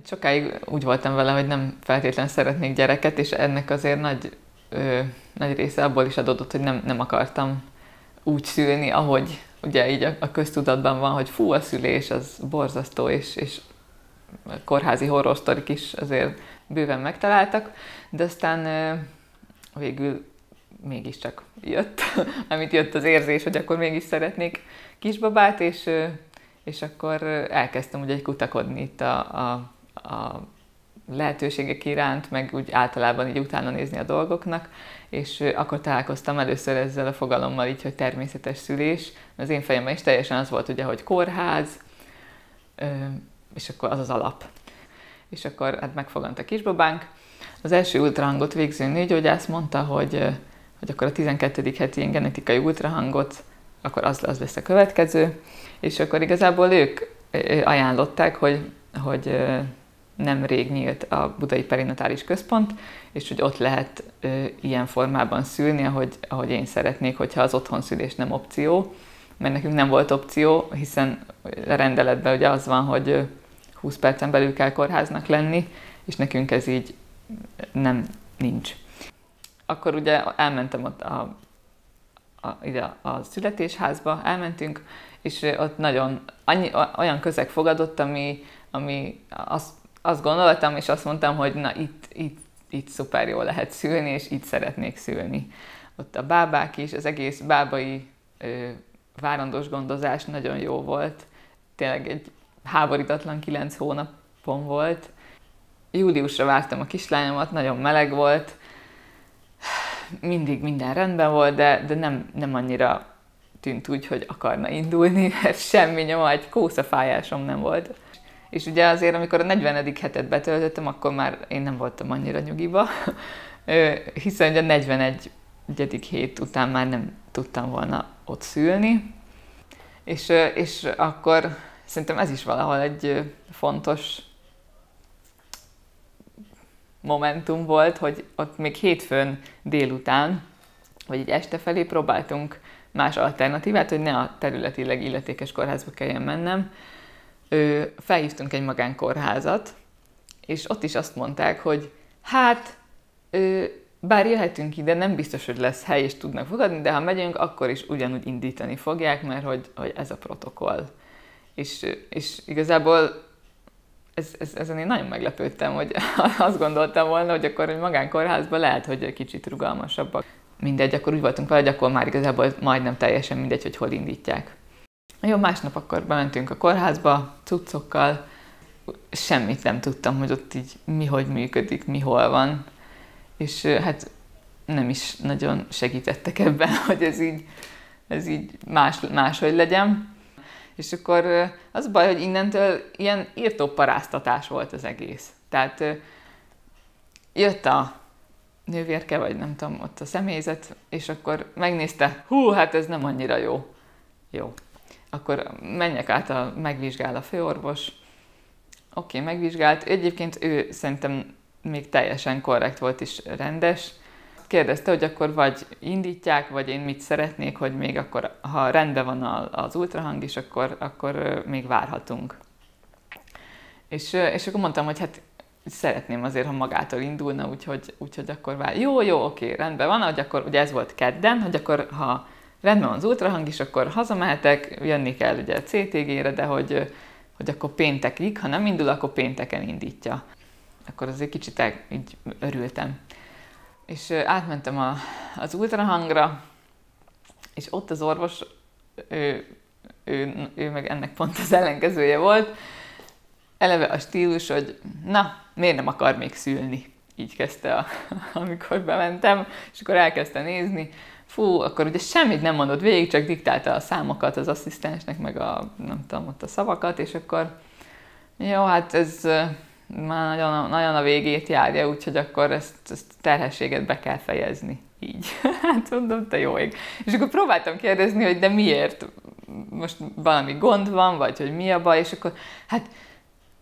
Sokáig úgy voltam vele, hogy nem feltétlenül szeretnék gyereket, és ennek azért nagy része abból is adódott, hogy nem akartam úgy szülni, ahogy ugye így a köztudatban van, hogy fú, a szülés az borzasztó, és kórházi horrorsztorik is azért bőven megtaláltak, de aztán végül mégiscsak jött, amit jött az érzés, hogy akkor mégis szeretnék kisbabát, és akkor elkezdtem ugye kutakodni itt a lehetőségek iránt, meg úgy általában így utána nézni a dolgoknak, és akkor találkoztam először ezzel a fogalommal így, hogy természetes szülés. Az én fejemben is teljesen az volt ugye, hogy kórház, és akkor az az alap. És akkor hát megfogant a kisbabánk. Az első ultrahangot végző nőgyógyász mondta, hogy akkor a 12. heti ilyen genetikai ultrahangot, akkor az lesz a következő. És akkor igazából ők ajánlották, hogy nemrég nyílt a Budai Perinatális Központ, és hogy ott lehet ilyen formában szülni, ahogy én szeretnék, hogyha az otthonszülés nem opció, mert nekünk nem volt opció, hiszen a rendeletben ugye az van, hogy 20 percen belül kell kórháznak lenni, és nekünk ez így nincs. Akkor ugye elmentem ott ide a születésházba, elmentünk, és ott olyan közeg fogadott, ami azt gondoltam, és azt mondtam, hogy na itt szuper jól lehet szülni, és itt szeretnék szülni. Ott a bábák is, az egész bábai várandós gondozás nagyon jó volt. Tényleg egy háborítatlan 9 hónapom volt. Júliusra vártam a kislányomat, nagyon meleg volt. Mindig minden rendben volt, de nem annyira tűnt úgy, hogy akarna indulni, mert semmi nyoma, egy kószafájásom nem volt. És ugye azért, amikor a 40. hetet betöltöttem, akkor már én nem voltam annyira nyugiba, hiszen ugye a 41. hét után már nem tudtam volna ott szülni. És akkor szerintem ez is valahol egy fontos momentum volt, hogy ott még hétfőn délután, vagy egy este felé próbáltunk más alternatívát, hogy ne a területileg illetékes kórházba kelljen mennem. Felhívtunk egy magánkórházat, és ott is azt mondták, hogy hát, bár jöhetünk ide, nem biztos, hogy lesz hely, és tudnak fogadni, de ha megyünk, akkor is ugyanúgy indítani fogják, mert hogy ez a protokoll. És igazából ezen én nagyon meglepődtem, hogy azt gondoltam volna, hogy akkor egy magánkórházban lehet, hogy egy kicsit rugalmasabbak. Mindegy, akkor úgy voltunk vele, hogy akkor már igazából majdnem teljesen mindegy, hogy hol indítják. Jó, másnap akkor bementünk a kórházba, cuccokkal, semmit nem tudtam, hogy ott így mi hogy működik, mi hol van. És hát nem is nagyon segítettek ebben, hogy ez így máshogy legyen. És akkor az a baj, hogy innentől ilyen írtó paráztatás volt az egész. Tehát jött a nővérke, vagy nem tudom, ott a személyzet, és akkor megnézte, hát ez nem annyira jó. Jó. Akkor menjek át, megvizsgál a főorvos. Oké, megvizsgált. Egyébként ő szerintem még teljesen korrekt volt és rendes. Kérdezte, hogy akkor vagy indítják, vagy én mit szeretnék, hogy még akkor, ha rendben van az ultrahang is, akkor még várhatunk. És akkor mondtam, hogy hát szeretném azért, ha magától indulna, úgyhogy akkor vár. Jó, oké, rendben van, hogy akkor ugye ez volt kedden, hogy akkor ha rendben van az ultrahang is, akkor hazamehetek, jönni kell ugye a CTG-re, de hogy akkor péntekig, ha nem indul, akkor pénteken indítja. Akkor azért kicsit így örültem. És átmentem az ultrahangra, és ott az orvos, ő meg ennek pont az ellenkezője volt. Eleve a stílus, hogy na, miért nem akar még szülni? Így kezdte, amikor bementem, és akkor elkezdte nézni. Akkor ugye semmit nem mondott végig, csak diktálta a számokat az asszisztensnek, meg nem tudom, ott a szavakat, és akkor jó, hát ez már nagyon a végét járja, úgyhogy akkor ezt terhességet be kell fejezni. Így. Hát mondom, te jó ég. És akkor próbáltam kérdezni, hogy de miért? Most valami gond van, vagy hogy mi a baj, és akkor hát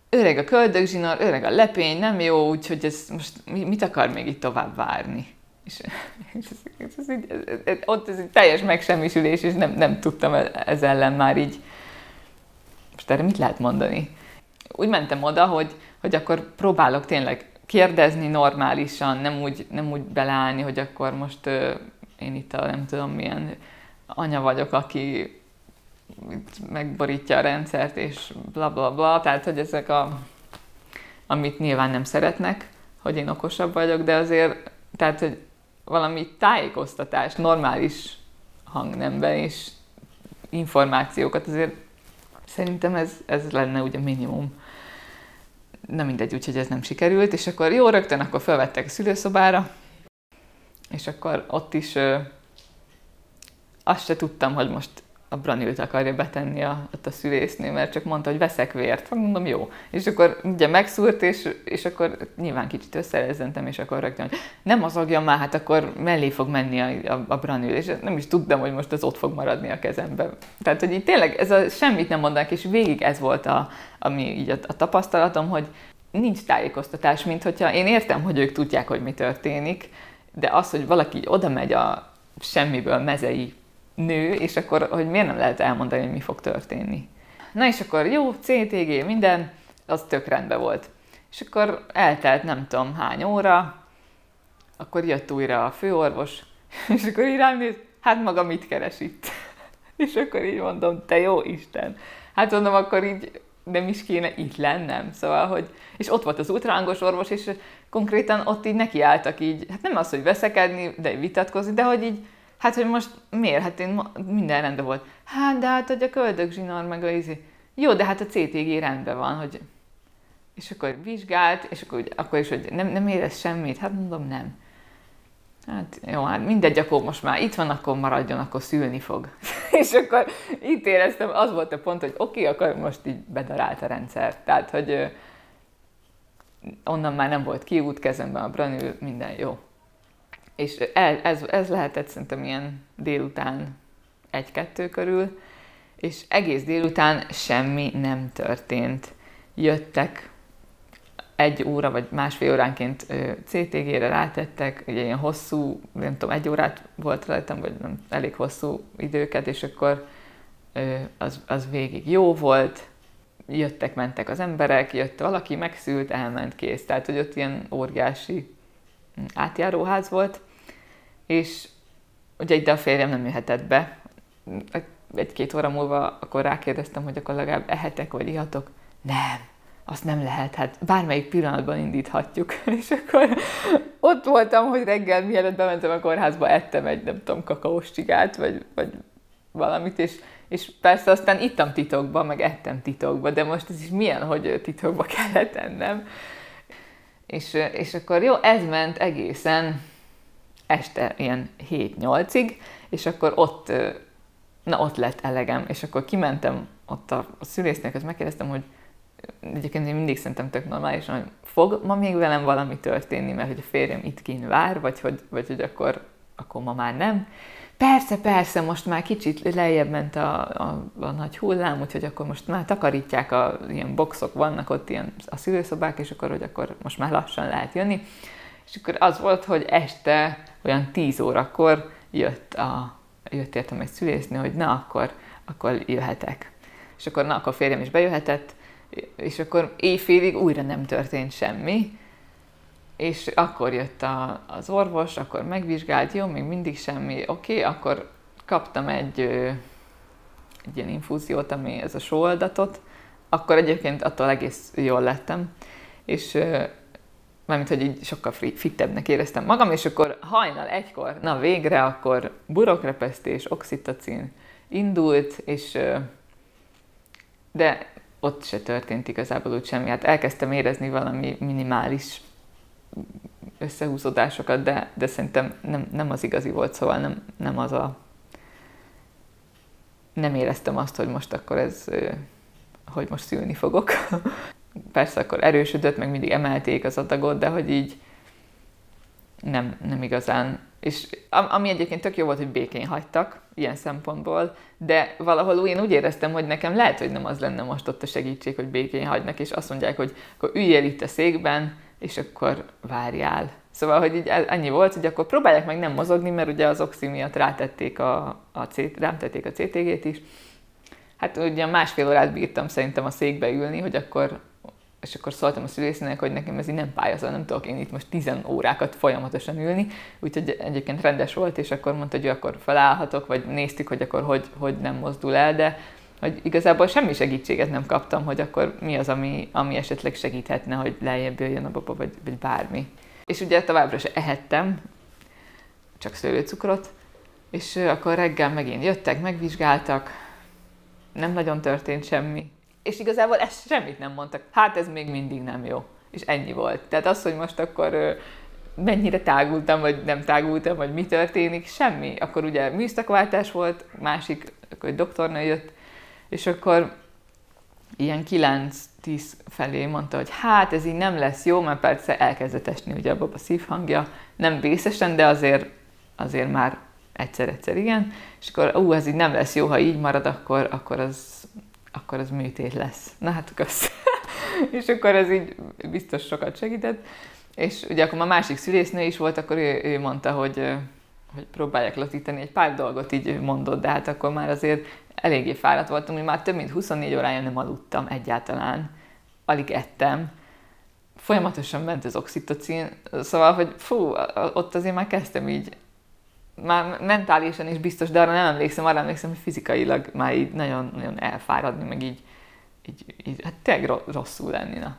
öreg a köldögzsinór, öreg a lepény, nem jó, úgyhogy ez most mit akar még itt tovább várni? És ott ez egy teljes megsemmisülés, és nem tudtam ez ellen már így. Most erre mit lehet mondani? Úgy mentem oda, hogy akkor próbálok tényleg kérdezni normálisan, nem úgy beleállni, hogy akkor most én itt a nem tudom milyen anya vagyok, aki megborítja a rendszert, és bla bla bla, tehát hogy ezek amit nyilván nem szeretnek, hogy én okosabb vagyok, de azért, tehát hogy valami tájékoztatás, normális hangnemben és információkat azért szerintem ez lenne ugye minimum. Na mindegy, úgyhogy ez nem sikerült, és akkor jó, rögtön akkor felvettek a szülőszobára, és akkor ott is azt se tudtam, hogy most a Branilt akarja betenni a szülésznő, mert csak mondta, hogy veszek vért. Mondom, jó. És akkor ugye megszúrt, és akkor nyilván kicsit összerezzentem, és akkor rögtön, hogy nem mozogjon már, hát akkor mellé fog menni a Branil, és nem is tudtam, hogy most ez ott fog maradni a kezemben. Tehát, hogy így tényleg semmit nem mondanak, és végig ez volt ami így a tapasztalatom, hogy nincs tájékoztatás, mint hogyha én értem, hogy ők tudják, hogy mi történik, de az, hogy valaki így oda megy a semmiből mezei nő, és akkor, hogy miért nem lehet elmondani, hogy mi fog történni. Na és akkor jó, CTG, minden, az tök rendben volt. És akkor eltelt nem tudom hány óra, akkor jött újra a főorvos, és akkor így rám néz, hát maga mit keres itt? És akkor így mondom, te jó Isten! Hát mondom, akkor így nem is kéne itt lennem, szóval, hogy... És ott volt az ultrahangos orvos, és konkrétan ott így nekiálltak így, hát nem az, hogy veszekedni, de vitatkozni, de hogy így, hát, hogy most miért? Hát én minden rendben volt. Hát, de hát, hogy a köldögzsinór meg a izé. Jó, de hát a CTG rendben van, hogy... És akkor vizsgált, és akkor is, hogy nem érez semmit. Hát mondom, nem. Hát jó, hát mindegy, akkor most már itt van, akkor maradjon, akkor szülni fog. És akkor itt éreztem, az volt a pont, hogy oké, akkor most így bedarált a rendszer. Tehát, hogy onnan már nem volt kiút, kezemben a Branil, minden jó. És ez lehetett szerintem ilyen délután 1-2 körül, és egész délután semmi nem történt. Jöttek 1 óra vagy másfél óránként CTG-re rátettek, ugye ilyen hosszú, nem tudom, 1 órát volt rajtam, vagy nem, elég hosszú időket, és akkor az végig jó volt, jöttek, mentek az emberek, jött valaki, megszült, elment, kész. Tehát, hogy ott ilyen óriási átjáróház volt, és ugye ide a férjem nem jöhetett be. 1-2 óra múlva akkor rákérdeztem, hogy akkor legalább ehetek, vagy ihatok. Nem, azt nem lehet, hát bármelyik pillanatban indíthatjuk. És akkor ott voltam, hogy reggel, mielőtt bementem a kórházba, ettem egy, nem tudom, kakaós csigát, vagy valamit, és persze aztán ittam titokba, meg ettem titokba, de most ez is milyen, hogy titokba kellett ennem. És akkor jó, ez ment egészen este ilyen 7-8-ig, és akkor ott lett elegem, és akkor kimentem ott a szülésznek, azt megkérdeztem, hogy egyébként én mindig szerintem tök normálisan, hogy fog ma még velem valami történni, mert hogy a férjem itt kint vár, vagy hogy akkor ma már nem. Persze, most már kicsit lejjebb ment a nagy hullám, úgyhogy akkor most már takarítják, ilyen boxok vannak ott, ilyen a szülőszobák, és akkor, hogy akkor most már lassan lehet jönni. És akkor az volt, hogy este olyan 10 órakor jött értem egy szülésznő, hogy na, akkor jöhetek. És akkor akkor férjem is bejöhetett, és akkor éjfélig újra nem történt semmi, és akkor jött az orvos, akkor megvizsgált, jó, még mindig semmi, oké, akkor kaptam egy ilyen infúziót, ami ez a sóoldatot, akkor egyébként attól egész jól lettem, és mármint, hogy így sokkal fittebbnek éreztem magam, és akkor hajnal 1-kor, na végre, akkor burokrepesztés, oxitocin indult, és de ott se történt igazából úgy semmi. Hát elkezdtem érezni valami minimális összehúzódásokat, de szerintem nem az igazi volt, szóval nem éreztem azt, hogy most akkor hogy most szülni fogok. Persze akkor erősödött, meg mindig emelték az adagot, de hogy így nem igazán. És ami egyébként tök jó volt, hogy békén hagytak ilyen szempontból, de valahol én úgy éreztem, hogy nekem lehet, hogy nem az lenne most ott a segítség, hogy békén hagynak, és azt mondják, hogy akkor üljél itt a székben, és akkor várjál. Szóval, hogy így annyi volt, hogy akkor próbálják meg nem mozogni, mert ugye az oxi miatt rátették rám tették a CTG-t is. Hát ugye 1,5 órát bírtam szerintem a székbe ülni, hogy akkor és akkor szóltam a szülésznőnek, hogy nekem ez így nem pályázó, nem tudok én itt most 10 órákat folyamatosan ülni, úgyhogy egyébként rendes volt, és akkor mondta, hogy akkor felállhatok, vagy néztük, hogy akkor hogy nem mozdul el, de hogy igazából semmi segítséget nem kaptam, hogy akkor mi az, ami esetleg segíthetne, hogy lejjebb jöjjön a baba, vagy bármi. És ugye továbbra se ehettem, csak szőlőcukrot, és akkor reggel megint jöttek, megvizsgáltak, nem nagyon történt semmi. És igazából ezt semmit nem mondtak. Hát ez még mindig nem jó. És ennyi volt. Tehát az, hogy most akkor mennyire tágultam, vagy nem tágultam, vagy mi történik, semmi. Akkor ugye műszakváltás volt, másik, akkor egy doktornő jött, és akkor ilyen 9-10 felé mondta, hogy hát ez így nem lesz jó, mert persze elkezdett esni ugye a baba szívhangja, nem vészesen, de azért már egyszer-egyszer igen, és akkor ez így nem lesz jó, ha így marad, akkor az műtét lesz. Na hát kösz. És akkor ez így biztos sokat segített. És ugye akkor a másik szülésznő is volt, akkor ő mondta, hogy próbálják lazítani, egy pár dolgot így mondott, de hát akkor már azért eléggé fáradt voltam, hogy már több mint 24 órája nem aludtam egyáltalán. Alig ettem. Folyamatosan ment az oxitocin, szóval, hogy ott azért már kezdtem így, már mentálisan is biztos, de arra nem emlékszem, arra emlékszem, hogy fizikailag már így nagyon elfáradni, meg így hát tényleg rosszul lenni. Na.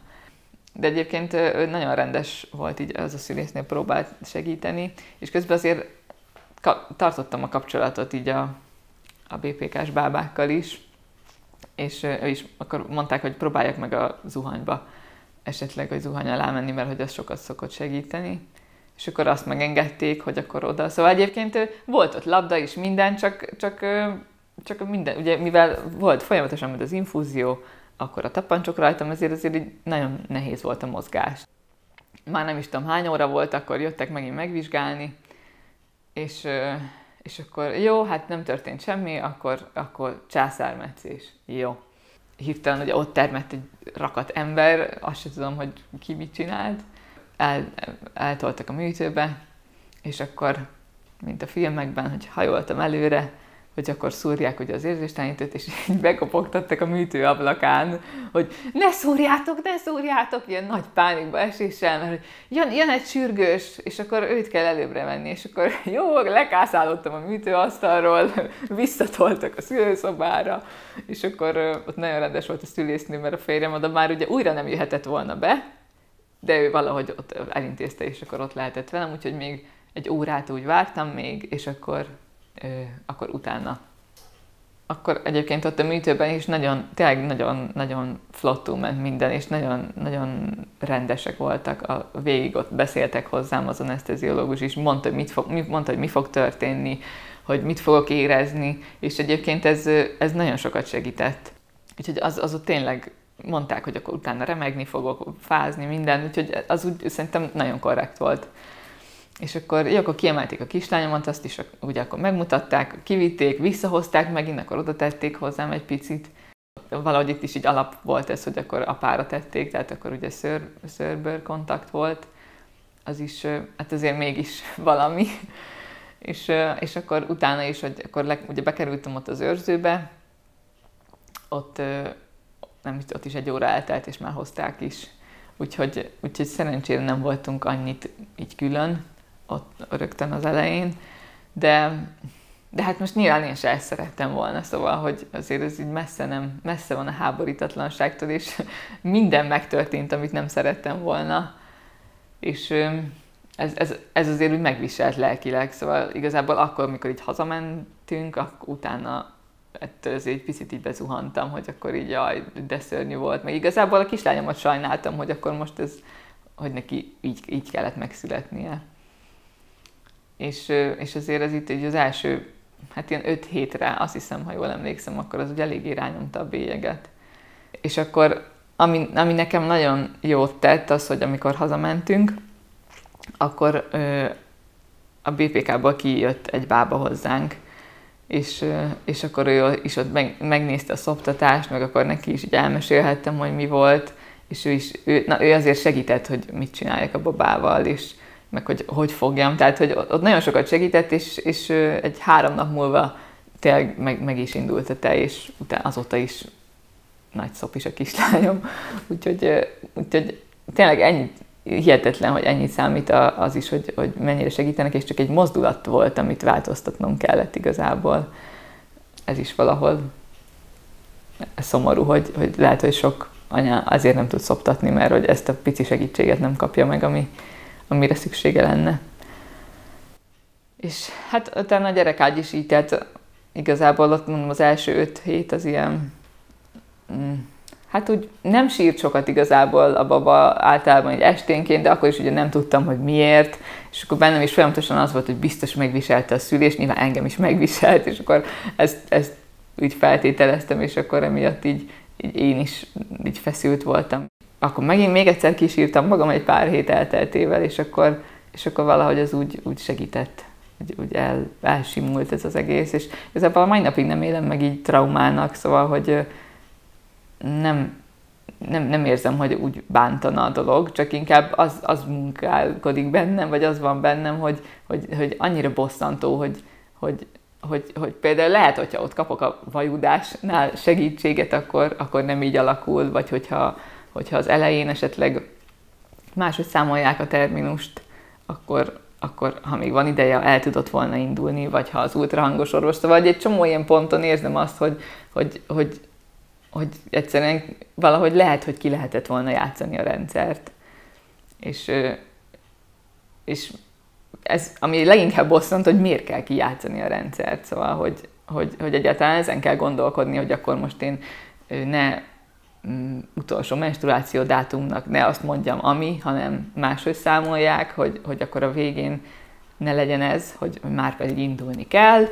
De egyébként nagyon rendes volt így az a szülésznő, próbált segíteni, és közben azért tartottam a kapcsolatot így a BPK-s bábákkal is, és ő is akkor mondták, hogy próbáljak meg a zuhanyba esetleg, hogy zuhany alá menni, mert hogy az sokat szokott segíteni. És akkor azt megengedték, hogy akkor oda. Szóval egyébként volt ott labda is, minden, csak minden, ugye mivel volt folyamatosan az infúzió, akkor a tapancsok rajtam, azért így nagyon nehéz volt a mozgás. Már nem is tudom hány óra volt, akkor jöttek megint megvizsgálni, és akkor jó, hát nem történt semmi, akkor császármetszés. Jó. Hirtelen ugye ott termett egy rakat ember, azt sem tudom, hogy ki mit csinált. Eltoltak a műtőbe, és akkor, mint a filmekben, hogy hajoltam előre, hogy akkor szúrják ugye az érzéstelenítőt, és így bekopogtattak a műtő ablakán, hogy ne szúrjátok, ilyen nagy pánikba eséssel, mert hogy jön egy sürgős, és akkor őt kell előbbre menni, és akkor jó, lekászálódtam a műtőasztalról, visszatoltak a szülőszobára, és akkor ott nagyon rendes volt a szülésznő, mert a férjem oda már ugye újra nem jöhetett volna be, de ő valahogy ott elintézte, és akkor ott lehetett velem, úgyhogy még egy órát úgy vártam még, és akkor utána. Akkor egyébként ott a műtőben is tényleg nagyon flottul ment minden, és nagyon rendesek voltak. Végig ott beszéltek hozzám az aneszteziológus is, mondta, hogy mi fog történni, hogy mit fogok érezni, és egyébként ez nagyon sokat segített. Úgyhogy az ott tényleg mondták, hogy akkor utána remegni fogok, fázni, minden, úgyhogy az úgy szerintem nagyon korrekt volt. És akkor kiemelték a kislányomat, azt is ugye akkor megmutatták, kivitték, visszahozták megint, akkor oda tették hozzám egy picit. Valahogy itt is így alap volt ez, hogy akkor apára tették, tehát akkor ugye szőrbőr kontakt volt, az is, hát azért mégis valami. És akkor utána is, hogy akkor ugye bekerültem ott az őrzőbe, ott is egy óra eltelt, és már hozták is. Úgyhogy szerencsére nem voltunk annyit így külön, ott rögtön az elején, de hát most nyilván én sem ezt szerettem volna, szóval, hogy azért ez így messze van a háborítatlanságtól, és minden megtörtént, amit nem szerettem volna, és ez azért úgy megviselt lelkileg, szóval igazából akkor, amikor így hazamentünk, akkor utána ettől azért egy picit így bezuhantam, hogy akkor így jaj, de szörnyű volt, meg igazából a kislányomat sajnáltam, hogy akkor most hogy neki így kellett megszületnie. És azért ez itt így az első, hát ilyen 5 hétre, azt hiszem, ha jól emlékszem, akkor az ugye eléggé rányomta a bélyeget. És akkor, ami nekem nagyon jót tett, az, hogy amikor hazamentünk, akkor a BPK-ból kijött egy bába hozzánk, és akkor ő is ott megnézte a szoptatást, meg akkor neki is így elmesélhettem, hogy mi volt, és ő azért segített, hogy mit csináljak a babával, és meg hogy fogjam, tehát hogy ott nagyon sokat segített, és egy 3 nap múlva tényleg meg is indult a tej, és azóta is nagy szopis a kislányom. Úgyhogy tényleg ennyit, hihetetlen, hogy ennyit számít az is, hogy mennyire segítenek, és csak egy mozdulat volt, amit változtatnom kellett igazából. Ez is valahol szomorú, hogy lehet, hogy sok anya azért nem tud szoptatni, mert hogy ezt a pici segítséget nem kapja meg, amire szüksége lenne. És hát utána a gyerekágy is így, tehát igazából ott mondom az első 5 hét az ilyen, hát úgy nem sírt sokat igazából a baba általában egy esténként, de akkor is ugye nem tudtam, hogy miért, és akkor bennem is folyamatosan az volt, hogy biztos megviselte a szülés, nyilván engem is megviselt, és akkor ezt úgy feltételeztem, és akkor emiatt így én is így feszült voltam. Akkor megint még egyszer kisírtam magam egy pár hét elteltével, és akkor valahogy az úgy segített, úgy elsimult ez az egész, és igazából a mai napig nem élem meg így traumának, szóval, hogy nem érzem, hogy úgy bántana a dolog, csak inkább az munkálkodik bennem, vagy az van bennem, hogy annyira bosszantó, hogy például lehet, hogyha ott kapok a vajudásnál segítséget, akkor nem így alakul, vagy hogyha az elején esetleg máshogy számolják a terminust, akkor ha még van ideje, el tudott volna indulni, vagy ha az ultrahangos orvos, vagy egy csomó ilyen ponton érzem azt, hogy egyszerűen valahogy lehet, hogy ki lehetett volna játszani a rendszert. És ez, ami leginkább bosszant, hogy miért kell kijátszani a rendszert. Szóval, hogy egyáltalán ezen kell gondolkodni, hogy akkor most én ne utolsó menstruáció dátumnak ne azt mondjam hanem máshogy számolják, hogy akkor a végén ne legyen ez, hogy már pedig indulni kell,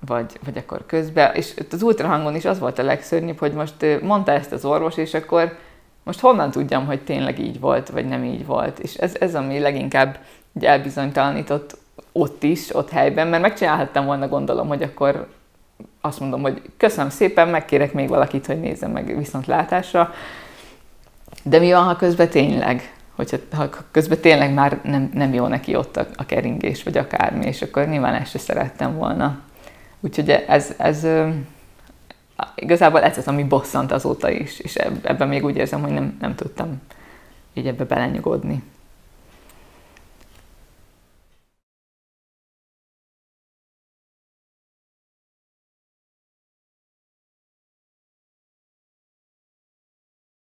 vagy akkor közben. És az ultrahangon is az volt a legszörnyűbb, hogy most mondta ezt az orvos, és akkor most honnan tudjam, hogy tényleg így volt, vagy nem így volt. És ez ami leginkább elbizonytalanított ott helyben, mert megcsinálhattam volna, gondolom, hogy akkor azt mondom, hogy köszönöm szépen, megkérek még valakit, hogy nézzem meg viszontlátásra. De mi van, ha közben tényleg? Ha közben tényleg már nem jó neki ott a keringés, vagy akármi, és akkor nyilván ezt se szerettem volna. Úgyhogy ez igazából ez az, ami bosszant azóta is, és ebben még úgy érzem, hogy nem tudtam így ebbe belenyugodni.